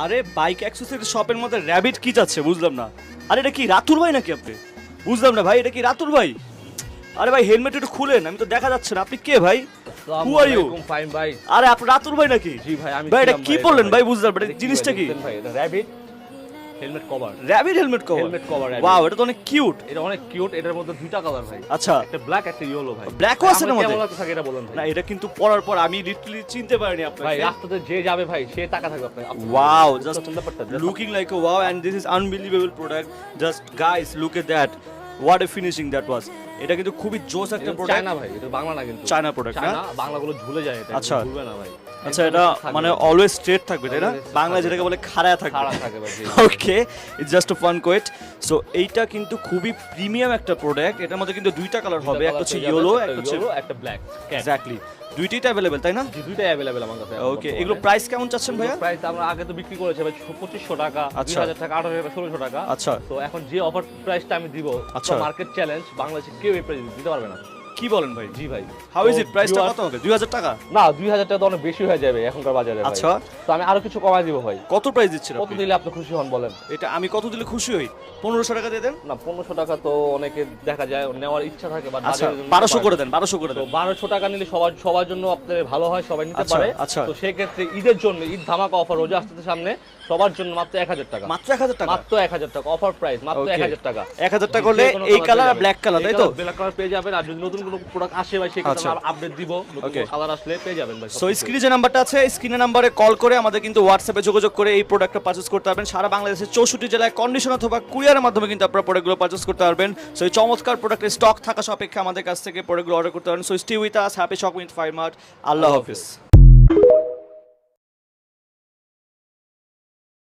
আরে bike accessory শপের মধ্যে র‍্যাবিট কি যাচ্ছে বুঝলাম না। আরে এটা কি রাতুল ভাই নাকি আপনি? বুঝলাম না ভাই, এটা কি রাতুল ভাই? আরে ভাই হেলমেট একটু খুলেন, আমি তো দেখা যাচ্ছে না। আপনি কে ভাই? হু আর ইউ? ফাইন ভাই। আরে আপনি রাতুল ভাই নাকি? জি ভাই, আমি ভাই এটা ছিলাম কি ভাই, বললেন ভাই। ভাই? বুঝলাম না, এটা জিনিসটা কি? ভাই এটা rabbit helmet cover. Rabbit helmet cover? Helmet cover. Wow, এটা তো অনেক কিউট। এটা অনেক কিউট। এটার মধ্যে দুইটা কালার ভাই। আচ্ছা, একটা ব্ল্যাক একটা ইয়েলো ভাই। ব্ল্যাকও আছে এর মধ্যে? কেমন লাগতে থাকে এটা বলেন ভাই। না এটা কিন্তু পরার পর আমি লিটারালি চিনতে পারিনি ভাই আপনাকে। রাস্তাতে যে যাবে ভাই সে টাকা থাকবে আপনার। Wow, just looking like a wow, and this is unbelievable product. Just guys, look at that. What a finishing that was. এটা কিন্তু খুবই জোস একটা প্রোডাক্ট। চায়না ভাই, এটা বাংলা না কিন্তু। চায়না প্রোডাক্ট না? চায়না বাংলাগুলো ঝুলে যায় এটা। আচ্ছা। ঝুলবে না ভাই। আচ্ছা, এটা মানে অলওয়েজ স্ট্রেট থাকবে তাই না? বাংলা যেটাকে বলে খাড়া থাকবে। খাড়া থাকে ভাই। Okay, it's just a fun quite. So এইটা কিন্তু খুবই প্রিমিয়াম একটা প্রোডাক্ট। এটার মধ্যে কিন্তু দুইটা কালার হবে, একটা হচ্ছে ইয়েলো, একটা হচ্ছে একটা ব্ল্যাক। এক্স্যাক্টলি। দুইটাই अवेलेबल তাই না? জি, দুইটাই अवेलेबल আমার কাছে। ওকে, এগুলো প্রাইস কেমন চাচ্ছেন ভাইয়া? প্রাইস আমরা আগে তো বিক্রি করেছি ভাই 2500 টাকা, আচ্ছা। 2000 টাকা, 1800 টাকা, 1600 টাকা। আচ্ছা। তো এখন যে অফার প্রাইসটা আমি দিব, আচ্ছা। মার্কেট চ্যালেঞ্জ, বাংলাদেশে কেউ এই প্রাইস দিতে পারবে না। কি বলেন ভাই? জি ভাই। How is it? প্রাইসটা কত হবে? 2000 টাকা? না, 2000 টাকা তো অনেক বেশি হয়ে যাবে এখনকার বাজারে ভাই। আচ্ছা। তো আমি আরো কিছু কমায় দিব ভাই। কত প্রাইস দিচ্ছেন কত আপনি? দিলে আপনি খুশি হন বলেন? এটা আমি কত দিলে খুশি হই? 1500 টাকা দিয়ে দেন। না, 1500 টাকা তো অনেকে দেখা যায় নেওয়ার ইচ্ছা থাকে, বাট আচ্ছা, 1200 করে দেন, 1200 করে তো দেন। 1200 টাকা নিলে সবার জন্য আপনাদের ভালো হয়, সবাই নিতে আচ্ছা, পারে। আচ্ছা। তো সেই ক্ষেত্রে ঈদের জন্য ঈদ ধামাকা অফার রোজা আসতে সামনে, সবার জন্য মাত্র 1000 টাকা। মাত্র 1000 টাকা? মাত্র 1000 টাকা অফার প্রাইস, মাত্র Okay. 1000 টাকা। 1000 টাকা করলে এই কালার আর ব্ল্যাক কালার তাই তো? ব্ল্যাক কালার পেয়ে যাবেন, আর যদি নতুন কোনো প্রোডাক্ট আসে ভাই সেক্ষেত্রে আচ্ছা। আমরা আপডেট দিব, নতুন Okay. কালার আসলে পেয়ে যাবেন ভাই। সো স্ক্রিনে যে নাম্বারটা আছে, স্ক্রিনে নাম্বারে কল করে আমাদের কিন্তু হোয়াটসঅ্যাপে যোগাযোগ করে এই প্রোডাক্টটা পারচেজ করতে পারবেন। সারা বাংলাদেশের 64 জেলায় কন্ডিশন অথবা কুরিয়ারের মাধ্যমে কিন্তু আপনারা প্রোডাক্টগুলো পারচেজ করতে পারবেন। সো এই চমৎকার প্রোডাক্টের স্টক থাকা সাপেক্ষে আমাদের কাছ থেকে প্রোডাক্টগুলো অর্ডার করতে পারেন। So stay with us, happy shopping with Faimart. আল্লাহ হাফেজ।